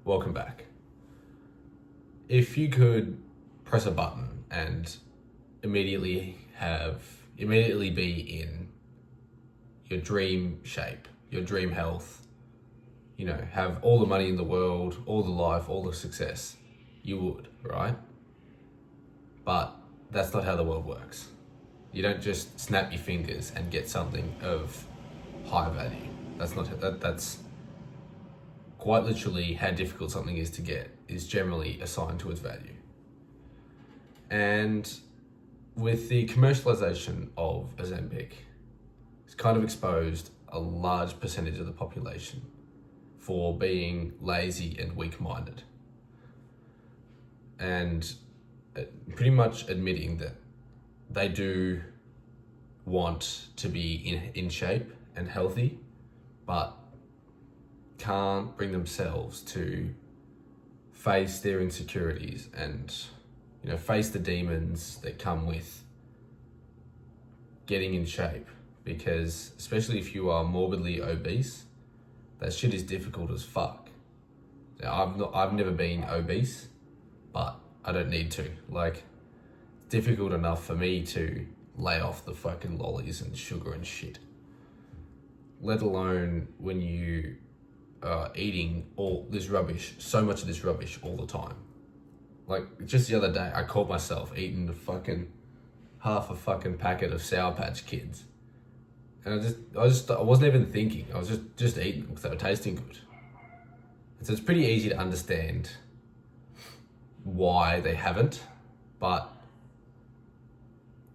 welcome back. If you could press a button and immediately be in your dream shape, your dream health, have all the money in the world, all the life, all the success, you would, right? But that's not how the world works. You don't just snap your fingers and get something of high value. That's quite literally how difficult something is to get is generally assigned to its value. And with the commercialization of Ozempic, it's kind of exposed a large percentage of the population for being lazy and weak-minded. And pretty much admitting that they do want to be in shape and healthy, but can't bring themselves to face their insecurities and face the demons that come with getting in shape. Because especially if you are morbidly obese, that shit is difficult as fuck. I've never been obese, but I don't need to. It's difficult enough for me to lay off the fucking lollies and sugar and shit, let alone when you are eating all this rubbish, so much of this rubbish all the time. Just the other day, I caught myself eating half a fucking packet of Sour Patch Kids. And I wasn't even thinking. I was just eating because they were tasting good. And so it's pretty easy to understand why they haven't. But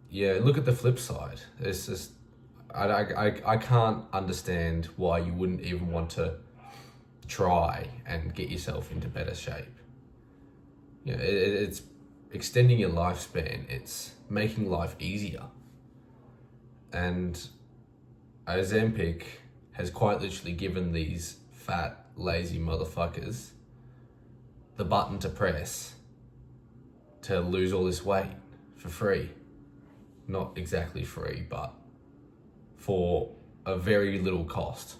yeah, look at the flip side. It's just, I can't understand why you wouldn't even want to try and get yourself into better shape. It's extending your lifespan. It's making life easier. And Ozempic has quite literally given these fat, lazy motherfuckers the button to press to lose all this weight for free. Not exactly free, but for a very little cost,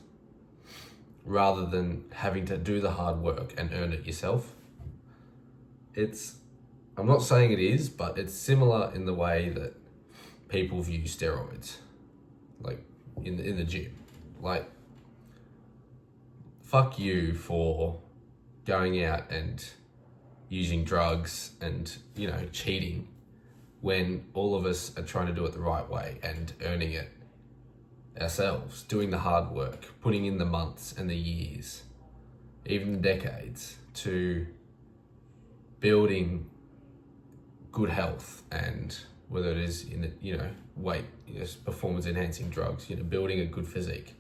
rather than having to do the hard work and earn it yourself. I'm not saying it is, but it's similar in the way that people view steroids, in the gym. Fuck you for going out and using drugs and, cheating, when all of us are trying to do it the right way and earning it ourselves, doing the hard work, putting in the months and the years, even the decades, to building good health. And whether it is in the, weight, performance enhancing drugs, building a good physique.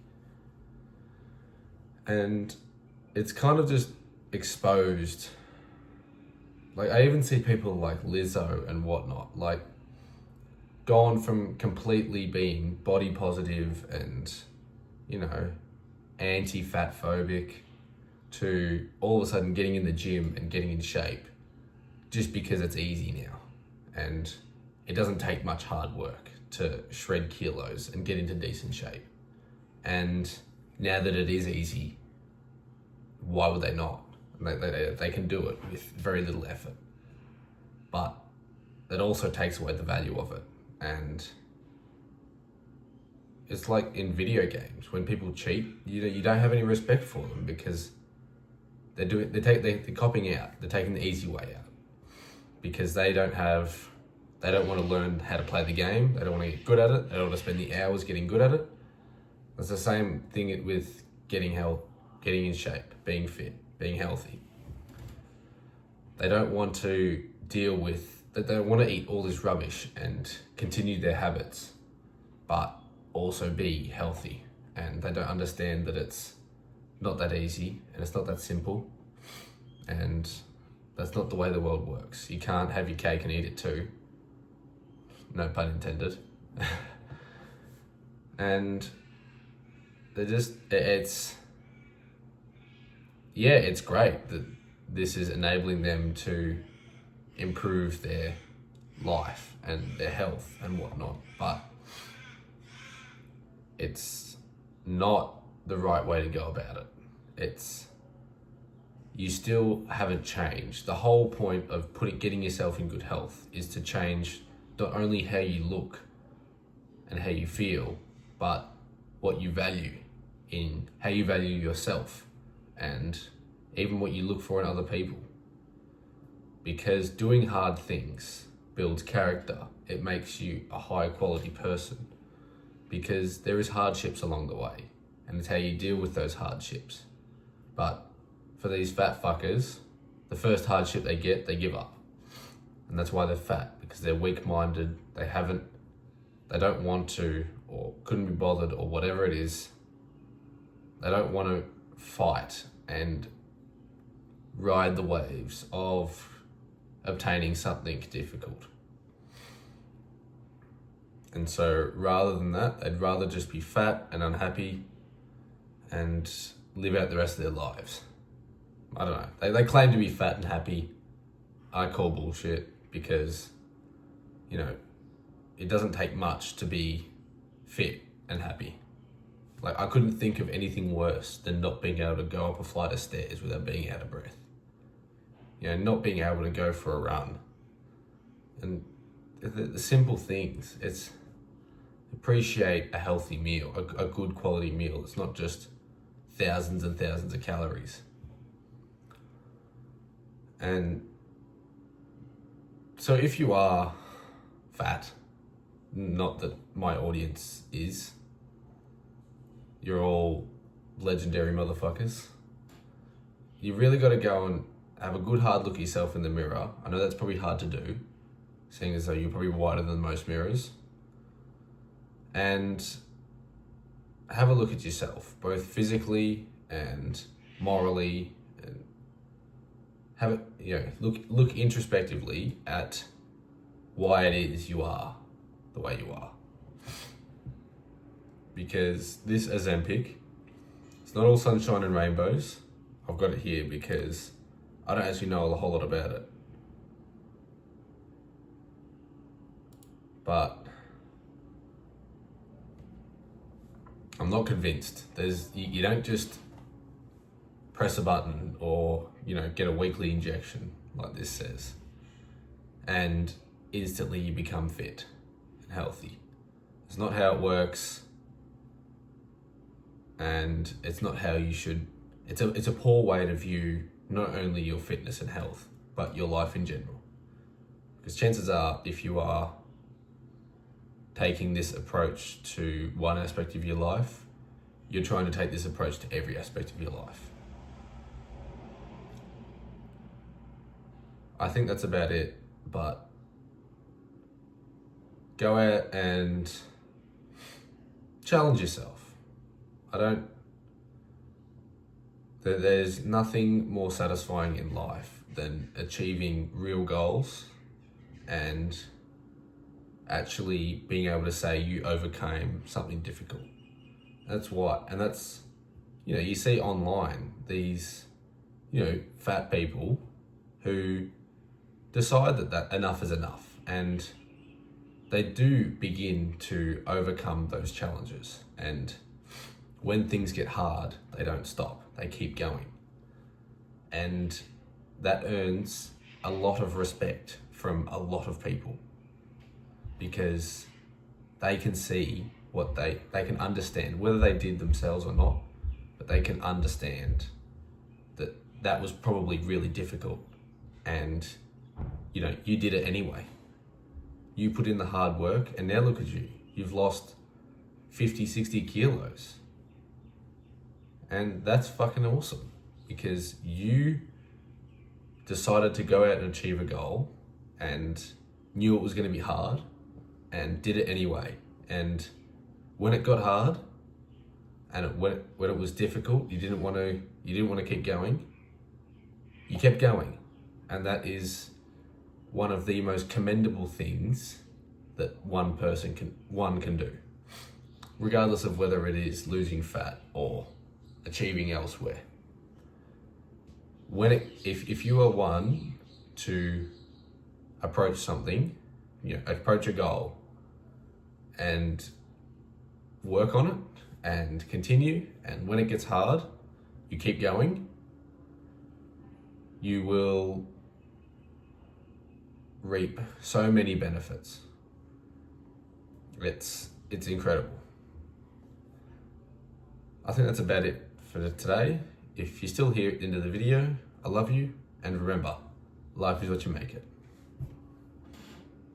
And it's kind of just exposed. I even see people like Lizzo and whatnot, gone from completely being body positive and, anti-fat phobic to all of a sudden getting in the gym and getting in shape just because it's easy now. And it doesn't take much hard work to shred kilos and get into decent shape. And now that it is easy, why would they not? They can do it with very little effort. But it also takes away the value of it. And it's like in video games, when people cheat, you don't have any respect for them, because they're copying out. They're taking the easy way out because they don't want to learn how to play the game. They don't want to get good at it. They don't want to spend the hours getting good at it. It's the same thing with getting in shape, being fit, being healthy. They don't want to they don't want to eat all this rubbish and continue their habits, but also be healthy. And they don't understand that it's not that easy and it's not that simple. And that's not the way the world works. You can't have your cake and eat it too. No pun intended. And it's great that this is enabling them to improve their life and their health and whatnot, but it's not the right way to go about it. you still haven't changed. The whole point of getting yourself in good health is to change not only how you look and how you feel, but what you value, in how you value yourself, and even what you look for in other people. Because doing hard things builds character. It makes you a high quality person, because there is hardships along the way, and it's how you deal with those hardships. But for these fat fuckers, the first hardship they get, they give up. And that's why they're fat, because they're weak-minded. They don't want to, or couldn't be bothered, or whatever it is. They don't want to fight and ride the waves of obtaining something difficult. And so rather than that, they'd rather just be fat and unhappy and live out the rest of their lives. I don't know. They claim to be fat and happy. I call bullshit, because, it doesn't take much to be fit and happy. Like, I couldn't think of anything worse than not being able to go up a flight of stairs without being out of breath. Not being able to go for a run. And the simple things, it's appreciate a healthy meal, a good quality meal. It's not just thousands and thousands of calories. And so if you are fat, not that my audience is, you're all legendary motherfuckers, you really got to go and have a good hard look at yourself in the mirror. I know that's probably hard to do, seeing as though you're probably wider than most mirrors. And have a look at yourself, both physically and morally, and have it, look introspectively at why it is you are the way you are. Because this Ozempic, it's not all sunshine and rainbows. I've got it here because I don't actually know a whole lot about it. But I'm not convinced. You don't just press a button or, get a weekly injection like this says, and instantly you become fit and healthy. It's not how it works, and it's not how you should. It's a poor way to view not only your fitness and health, but your life in general. Because chances are, if you are taking this approach to one aspect of your life, you're trying to take this approach to every aspect of your life. I think that's about it, but go out and challenge yourself. There's nothing more satisfying in life than achieving real goals and actually being able to say you overcame something difficult. That's you see online these, fat people who decide that enough is enough, and they do begin to overcome those challenges. And when things get hard, they don't stop, they keep going. And that earns a lot of respect from a lot of people, because they can see what they can understand, whether they did themselves or not, but they can understand that was probably really difficult, and you did it anyway. You put in the hard work, and now look at you. You've lost 50, 60 kilos. And that's fucking awesome, because you decided to go out and achieve a goal and knew it was going to be hard and did it anyway. And when it got hard and when it was difficult, you didn't want to keep going. You kept going. And that is one of the most commendable things that one can do, regardless of whether it is losing fat or achieving elsewhere. If you are one to approach something, approach a goal and work on it and continue, and when it gets hard, you keep going, you will reap so many benefits. It's incredible. I think that's about it for today. If you're still here at the end of the video, I love you, and remember, life is what you make it.